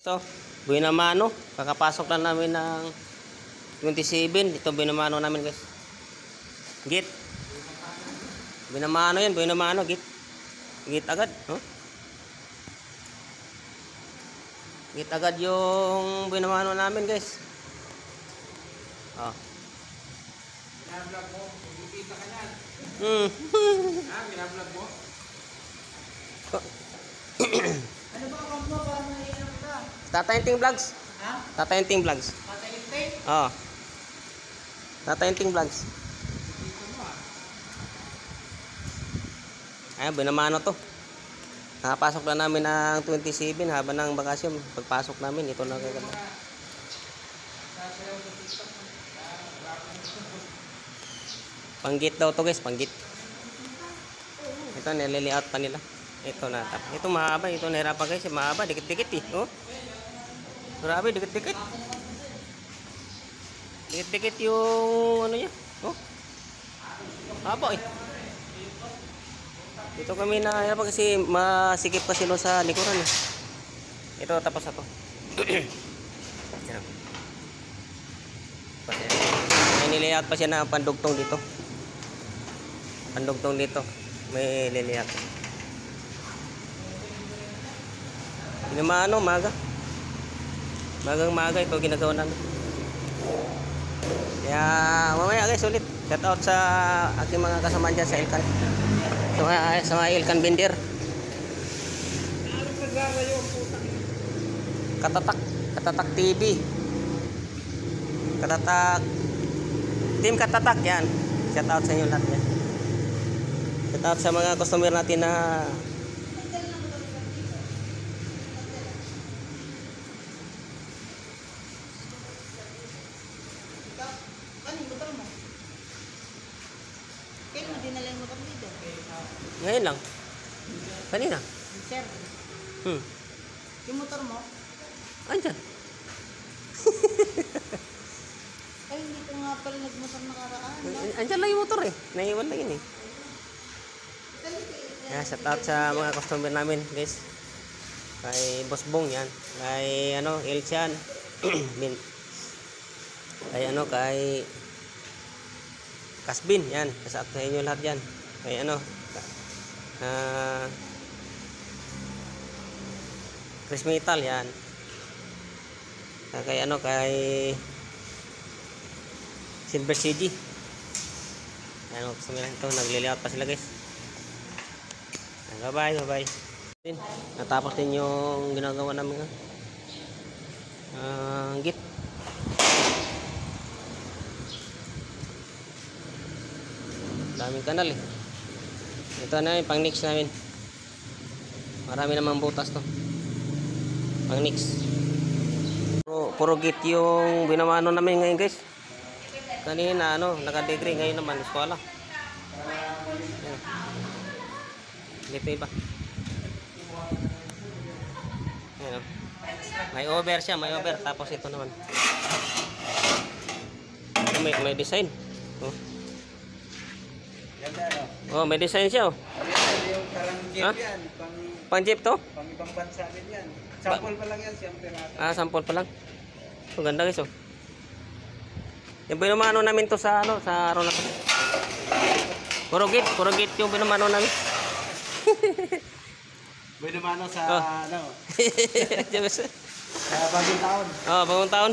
Ito, Buenamano. Kakapasok lang namin ng 27. Ito, Buenamano namin, guys. Git. Buenamano yan, Buenamano, git. Git agad, huh? Git agad yung Buenamano namin, guys. Oh. Binablog mo, magkikita ka yan. Ha, binablog mo? Ano ba account mo para mahihinap ka? Tatayenting Vlogs. Ha? Tatayenting Vlogs. Patay-tay? Oo. Tatayenting Vlogs. Dito mo Ayan, Buenamano to. Nakapasok na namin ang 27 habang ng bakasyon. Pagpasok namin, ito na kayo. Panggit daw to, guys, panggit. Ito, nililiat pa nila. Ito na. Ito mahaba, ito nahirapan, guys. Mahaba, dikit-dikit eh. Oh. Grabe, dikit-dikit. Dikit-dikit yung ano niya. Oh. Haba eh. Dito kami na kasi masikip kasi no sa likuran eh. Ito tapos na to. May nilihat pa siya na pandugtong dito. Pandugtong dito. May nilihat. Buenamano, maga. Magang-maga ito ginagawa namin. Kaya mamaya guys ulit. Shout out sa aking mga kasama dyan sa Ilkan. Sa mga Ilkan Bender. Katatak TV. Katatak Team Katatak yan. Shout out sa inyo lahat yan. Shout out sa mga customer natin na Kaya mo dinala yung motor dito? ngayon lang. Kanina. Sir, yung motor mo? Andyan. Ay, hindi ko nga pala nagmotor nakaraan. Andyan lang yung motor eh. Naiwan lang yun eh. Yeah, shout out sa mga customer namin guys. Kay Boss Bong yan. Kay ano, Elchan. Kay ano, kay Kasbin yan. Shout out sa inyo lahat yan. Kay ano, Chris Metal yan. Kay ano, kay Silver CD. Ayan, gusto nila ito. Nagliliat pa sila guys. Bye bye. Natapos din yung ginagawa namin git. Daming kanal eh. Ito na yung pang next namin. Marami namang butas to. Pang next. Puro git yung Buenamano namin ngayon guys. Kanina ano, naka-degree, ngayon naman eskwela. Dito iba. Ayan, oh. May over siya, may over. Tapos ito naman. May design. Oh. Oh, may design siya oh. Yung parang jeep yan. Pang jeep to? Pang ibang bansa din yan. Sample pa lang yan, siyempre natin. Sample pa lang. Oh, ganda guys oh. Yung Buenamano namin to sa ano, sa araw na to. Puro git yung Buenamano namin. Buenamano sa oh. ano? Sa Bagong taon. bagong taon.